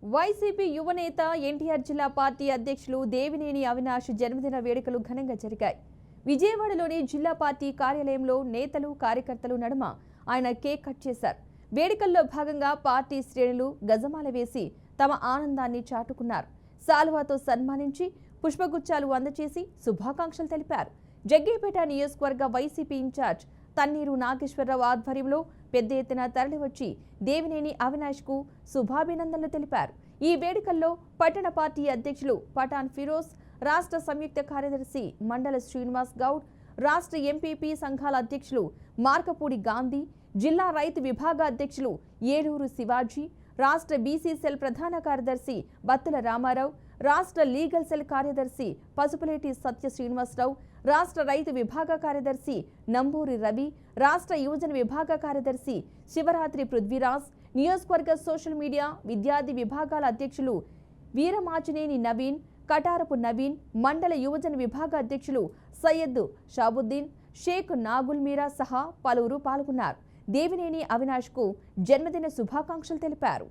YCP యువనేత ఎన్టీఆర్ జిల్లా party అధ్యక్షులు దేవినేని అవినాష్ జన్మదిన వేడుకలు ఘనంగా జరిగాయి. విజయవాడలోని జిల్లా పార్టీ కార్యాలయంలో నేతలు కార్యకర్తలు నడుమ ఆయన కేక్ కట్ చేశారు. వేడుకల్లో భాగంగా పార్టీ శ్రేణులు గజమాల వేసి తమ ఆనందాన్ని చాటుకున్నారు. సాల్వాతో సన్మానించి పుష్పగుచ్చాలు అందజేసి శుభాకాంక్షలు తెలిపారు. జగ్గయ్యపేట నియోజకవర్గ వైసీపీ ఇన్ఛార్జ్ తన్నీరు నాగేశ్వరరావు ఆధ్వర్యంలో పెద్ద ఎత్తున తరలివచ్చి దేవినేని అవినాష్ కు శుభాభినందనలు తెలిపారు. ఈ వేడుకల్లో పట్టణ పార్టీ అధ్యక్షులు పఠాన్ ఫిరోజ్, రాష్ట్ర సంయుక్త కార్యదర్శి మండల శ్రీనివాస్ గౌడ్, రాష్ట్ర ఎంపీపీ సంఘాల అధ్యక్షులు మార్కపూడి గాంధీ, జిల్లా రైతు విభాగ అధ్యక్షులు ఏలూరు శివాజీ, రాష్ట్ర బీసీ సెల్ ప్రధాన కార్యదర్శి బత్తుల రామారావు, రాష్ట్ర లీగల్ సెల్ కార్యదర్శి పసుపులేటి సత్య శ్రీనివాసరావు, రాష్ట్ర రైతు విభాగ కార్యదర్శి నంబూరి రవి, రాష్ట్ర యువజన విభాగ కార్యదర్శి శివరాత్రి పృథ్వీరాజ్, నియోజకవర్గ సోషల్ మీడియా విద్యార్థి విభాగాల అధ్యక్షులు వీరమాచినేని నవీన్, కటారపు నవీన్, మండల యువజన విభాగ అధ్యక్షులు సయ్యద్ షాబుద్దీన్, షేక్ నాగుల్ మీరా సహా పలువురు పాల్గొన్నారు. దేవినేని అవినాష్ కు జన్మదిన శుభాకాంక్షలు తెలిపారు.